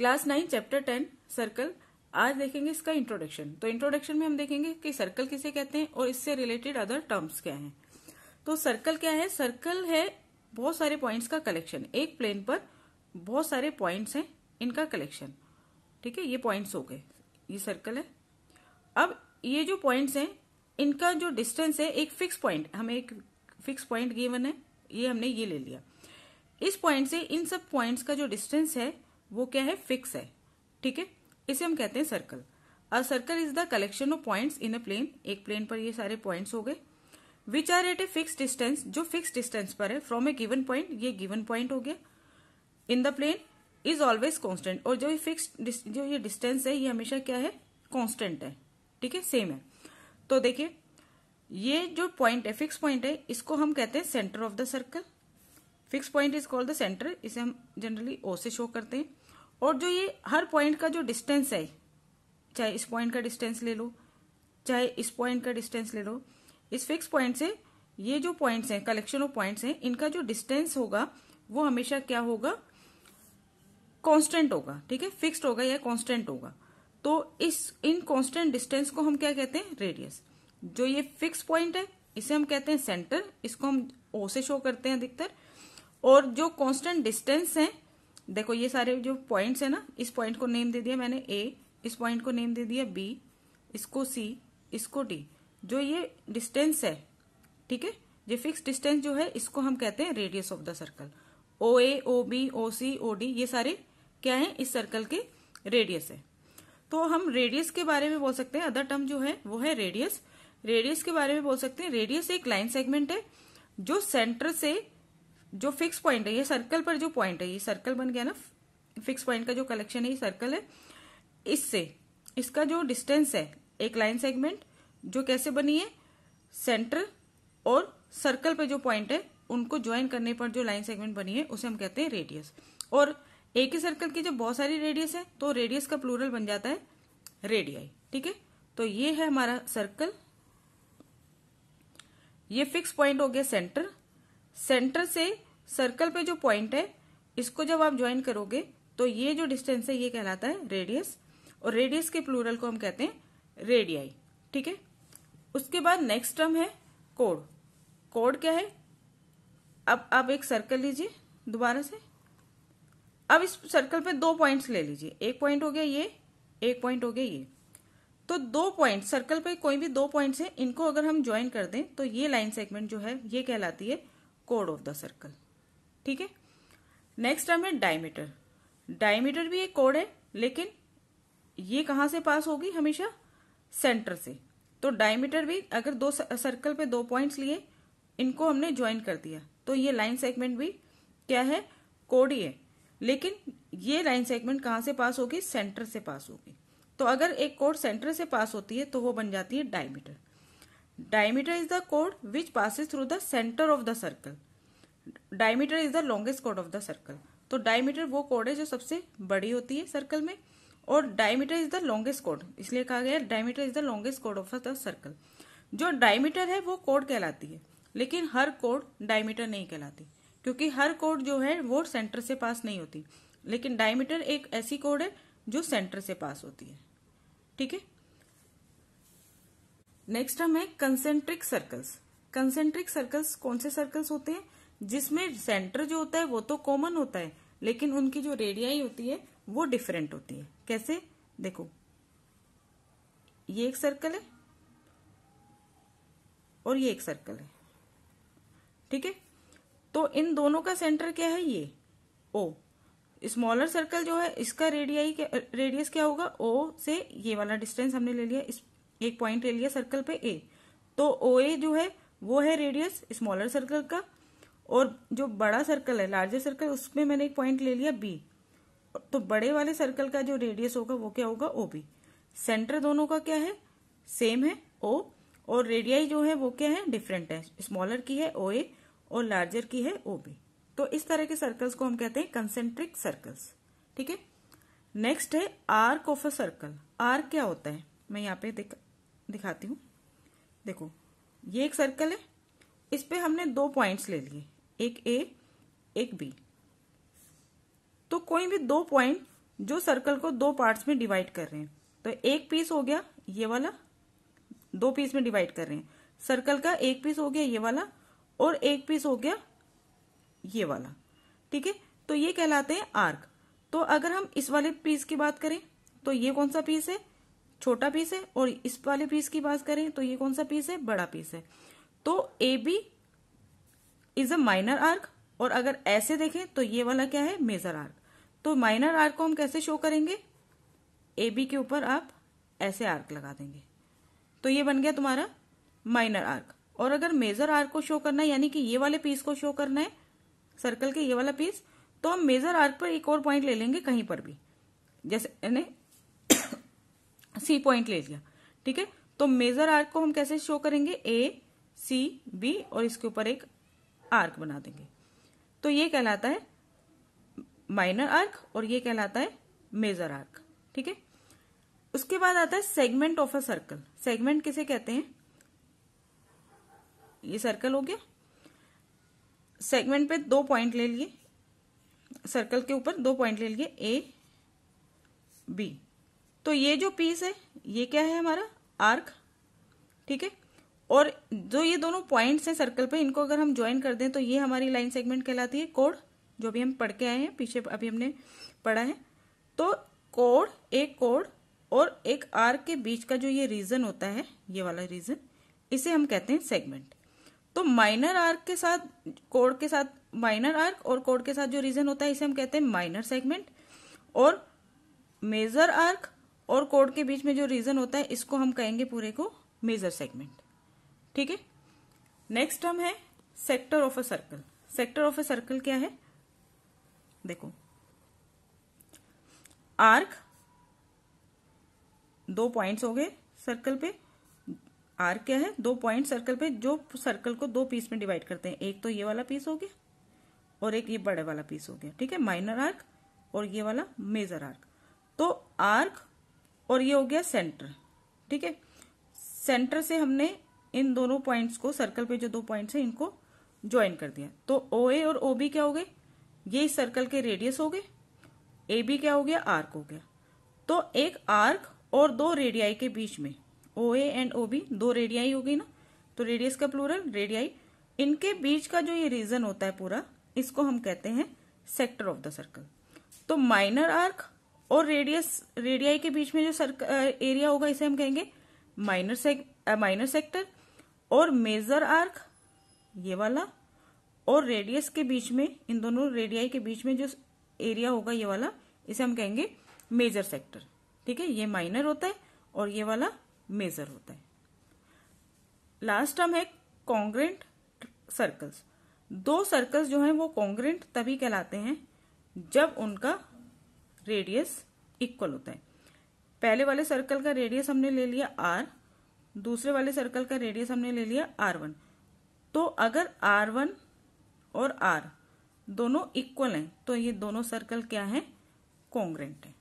Class 9 chapter 10 circle. आज देखेंगे इसका इंट्रोडक्शन। तो इंट्रोडक्शन में हम देखेंगे कि सर्कल किसे कहते हैं और इससे रिलेटेड अदर टर्म्स क्या हैं। तो सर्कल क्या है? सर्कल है बहुत सारे पॉइंट्स का कलेक्शन। एक प्लेन पर बहुत सारे पॉइंट्स हैं, इनका कलेक्शन। ठीक है, ये पॉइंट्स हो गए, ये सर्कल है। अब ये जो पॉइंट्स हैं इनका जो डिस्टेंस है, एक फिक्स पॉइंट, हमें एक फिक्स पॉइंट गिवन है, ये हमने ये ले लिया। इस पॉइंट से इन सब पॉइंट्स का जो डिस्टेंस है वो क्या है? फिक्स है। ठीक है, इसे हम कहते हैं circle. A circle is the collection of points in a plane. एक प्लेन पर ये सारे पॉइंट्स हो गए। Which are at a fix distance, जो फिक्स डिस्टेंस पर है फ्रॉम ए गिवन पॉइंट, ये गिवन पॉइंट हो गया। In the plane is always constant, और जो फिक्स जो ये डिस्टेंस है ये हमेशा क्या है? कॉन्स्टेंट है। ठीक है, सेम है। तो देखिए ये जो पॉइंट है, फिक्स पॉइंट है, इसको हम कहते हैं centre of the circle. Fix point is called the centre, इसे हम जनरली ओ से शो करते हैं। और जो ये हर पॉइंट का जो डिस्टेंस है, चाहे इस पॉइंट का डिस्टेंस ले लो, चाहे इस पॉइंट का डिस्टेंस ले लो, इस फिक्स पॉइंट से ये जो पॉइंट्स हैं, कलेक्शन ऑफ पॉइंट्स हैं, इनका जो डिस्टेंस होगा वो हमेशा क्या होगा? कांस्टेंट होगा। ठीक है, फिक्स्ड होगा या कांस्टेंट होगा। तो इन कांस्टेंट डिस्टेंस को हम क्या कहते हैं? रेडियस। जो ये फिक्स पॉइंट है इसे हम कहते हैं सेंटर, इसको हम ओ से शो करते हैं अधिकतर। और जो कांस्टेंट डिस्टेंस है, देखो ये सारे जो पॉइंट्स है ना, इस पॉइंट को नेम दे दिया मैंने ए, इस पॉइंट को नेम दे दिया बी, इसको सी, इसको डी। जो ये डिस्टेंस है, ठीक है, ये फिक्स डिस्टेंस जो है इसको हम कहते हैं radius of the circle. O A, O B, O C, O D, ये सारे क्या है? इस सर्कल के रेडियस है। तो हम रेडियस के बारे में बोल सकते हैं, अदर टर्म जो है वो है रेडियस। रेडियस के बारे में बोल सकते हैं, रेडियस एक लाइन सेगमेंट है जो सेंटर से जो फिक्स पॉइंट है, ये सर्कल पर जो पॉइंट है, ये सर्कल बन गया ना, फिक्स पॉइंट का जो कलेक्शन है ये सर्कल है, इससे इसका जो डिस्टेंस है, एक लाइन सेगमेंट जो कैसे बनी है? सेंटर और सर्कल पे जो पॉइंट है उनको ज्वाइन करने पर जो लाइन सेगमेंट बनी है उसे हम कहते हैं रेडियस। और एक ही सर्कल की जब बहुत सारी रेडियस है तो रेडियस का प्लूरल बन जाता है रेडियाई। ठीक है, तो ये है हमारा सर्कल। ये फिक्स पॉइंट हो गया सेंटर। सेंटर से सर्कल पे जो पॉइंट है इसको जब आप ज्वाइन करोगे तो ये जो डिस्टेंस है ये कहलाता है रेडियस, और रेडियस के प्लूरल को हम कहते हैं रेडियाई। ठीक है, उसके बाद नेक्स्ट टर्म है कोड। कोड क्या है? अब आप एक सर्कल लीजिए दोबारा से। अब इस सर्कल पे दो पॉइंट्स ले लीजिए, एक पॉइंट हो गया ये, एक पॉइंट हो गया ये। तो दो पॉइंट सर्कल पे कोई भी दो पॉइंट्स हैं, इनको अगर हम ज्वाइन कर दें तो ये लाइन सेगमेंट जो है ये कहलाती है कोड ऑफ द सर्कल। ठीक है, नेक्स्ट टर्म है डायमीटर। डायमीटर भी एक कोड है, लेकिन ये कहां से पास होगी? हमेशा सेंटर से। तो डायमीटर भी अगर दो सर्कल पे दो पॉइंट्स लिए, इनको हमने ज्वाइन कर दिया तो ये लाइन सेगमेंट भी क्या है? कोड ही है। लेकिन ये लाइन सेगमेंट कहां से पास होगी? सेंटर से पास होगी। तो अगर एक कोड सेंटर से पास होती है तो वो बन जाती है diameter. Diameter is the code which passes through the centre of the circle. Diameter is the longest code of the circle. तो डायमीटर वो कोड है जो सबसे बड़ी होती है सर्कल में, और diameter is the longest code, इसलिए कहा गया diameter is the longest code of the circle. जो डायमीटर है वो कोड कहलाती है, लेकिन हर कोड डायमीटर नहीं कहलाती, क्योंकि हर कोड जो है वो सेंटर से पास नहीं होती। लेकिन डायमीटर एक ऐसी कोड है जो सेंटर से पास होती है। ठीक है, नेक्स्ट हम है कंसेंट्रिक सर्कल्स। कंसेंट्रिक सर्कल्स कौन से सर्कल्स होते हैं? जिसमें सेंटर जो होता है वो तो कॉमन होता है, लेकिन उनकी जो रेडियाई होती है वो डिफरेंट होती है। कैसे? देखो ये एक सर्कल है और ये एक सर्कल है। ठीक है, तो इन दोनों का सेंटर क्या है? ये ओ। स्मॉलर सर्कल जो है इसका रेडियस क्या होगा? ओ से ये वाला डिस्टेंस हमने ले लिया, इस एक पॉइंट ले लिया सर्कल पे ए, तो ओ ए जो है वो है रेडियस स्मॉलर सर्कल का। और जो बड़ा सर्कल है, लार्जर सर्कल, उसमें मैंने एक पॉइंट ले लिया बी, तो बड़े वाले सर्कल का जो रेडियस होगा वो क्या होगा? O B. सेंटर दोनों का क्या है? सेम है ओ, और रेडियाई जो है वो क्या है? डिफरेंट है। स्मॉलर की है ओ ए और लार्जर की है ओ बी। तो इस तरह के सर्कल्स को हम कहते हैं कंसेंट्रिक सर्कल्स। ठीक है, नेक्स्ट है arc of a circle. Arc क्या होता है? मैं यहाँ पे दिखाती हूँ। देखो ये एक सर्कल है, इस पे हमने दो पॉइंट्स ले लिए, एक ए एक बी। तो कोई भी दो पॉइंट जो सर्कल को दो पार्ट्स में डिवाइड कर रहे हैं। तो एक पीस हो गया ये वाला, दो पीस में डिवाइड कर रहे हैं। सर्कल का एक पीस हो गया ये वाला और एक पीस हो गया ये वाला, ठीक है। तो ये कहलाते हैं आर्क। तो अगर हम इस वाले पीस की बात करें तो ये कौन सा पीस है, छोटा पीस है, और इस वाले पीस की बात करें तो ये कौन सा पीस है, बड़ा पीस है। तो A B is a minor arc, और अगर ऐसे देखें तो ये वाला क्या है, मेजर आर्क। तो माइनर आर्क को हम कैसे शो करेंगे, ए बी के ऊपर आप ऐसे आर्क लगा देंगे, तो ये बन गया तुम्हारा माइनर आर्क। और अगर मेजर आर्क को शो करना है, यानी कि ये वाले पीस को शो करना है, सर्कल के ये वाला पीस, तो हम मेजर आर्क पर एक और पॉइंट ले लेंगे कहीं पर भी, जैसे मैंने सी पॉइंट ले लिया, ठीक है। तो मेजर आर्क को हम कैसे शो करेंगे, ए सी बी, और इसके ऊपर एक आर्क बना देंगे। तो ये कहलाता है माइनर आर्क और ये कहलाता है मेजर आर्क, ठीक है। उसके बाद आता है segment of a circle. Segment किसे कहते हैं, ये सर्कल हो गया, सेगमेंट पे दो पॉइंट ले लिए, सर्कल के ऊपर दो पॉइंट ले लिए ए बी। तो ये जो पीस है ये क्या है, हमारा आर्क, ठीक है। और जो ये दोनों पॉइंट्स हैं सर्कल पे, इनको अगर हम ज्वाइन कर दें तो ये हमारी लाइन सेगमेंट कहलाती है। कोड जो भी हम पढ़ के आए हैं पीछे, अभी हमने पढ़ा है। तो कोड और एक आर्क के बीच का जो ये रीजन होता है, ये वाला रीजन, इसे हम कहते हैं सेगमेंट। तो माइनर आर्क के साथ कोड के साथ, माइनर आर्क और कोड के साथ जो रीजन होता है इसे हम कहते हैं माइनर सेगमेंट, और मेजर आर्क और कोड के बीच में जो रीजन होता है इसको हम कहेंगे पूरे को मेजर सेगमेंट, ठीक है। नेक्स्ट टर्म है sector of a circle. Sector of a circle क्या है, देखो आर्क, दो पॉइंट्स हो गए सर्कल पे, आर्क क्या है, दो पॉइंट सर्कल पे जो सर्कल को दो पीस में डिवाइड करते हैं। एक तो ये वाला पीस हो गया और एक ये बड़े वाला पीस हो गया, ठीक है, माइनर आर्क, और ये वाला मेजर आर्क। तो आर्क और ये हो गया सेंटर, ठीक है। सेंटर से हमने इन दोनों पॉइंट्स को, सर्कल पे जो दो पॉइंट्स हैं इनको ज्वाइन कर दिया। तो ओ ए और ओ बी क्या हो गए, ये इस सर्कल के रेडियस हो गए, ए बी क्या हो गया, आर्क हो गया। तो एक आर्क और दो रेडियाई के बीच में, ओ ए एंड ओ बी दो रेडियाई हो गई ना, तो रेडियस का प्लूरल रेडियाई, इनके बीच का जो ये रीजन होता है पूरा, इसको हम कहते हैं सेक्टर ऑफ द सर्कल। तो माइनर आर्क और रेडियाई के बीच में जो एरिया होगा इसे हम कहेंगे माइनर सेक्टर, और मेजर आर्क ये वाला, और रेडियस के बीच में, इन दोनों रेडियाई के बीच में जो एरिया होगा ये वाला, इसे हम कहेंगे मेजर सेक्टर, ठीक है। ये माइनर होता है और ये वाला मेजर होता है। लास्ट टर्म है कॉन्ग्रेंट सर्कल्स। दो सर्कल्स जो हैं वो कॉन्ग्रेंट तभी कहलाते हैं जब उनका रेडियस इक्वल होता है। पहले वाले सर्कल का रेडियस हमने ले लिया r, दूसरे वाले सर्कल का रेडियस हमने ले लिया r1। तो अगर r1 और r दोनों इक्वल हैं तो ये दोनों सर्कल क्या हैं, कॉन्ग्रेंट है।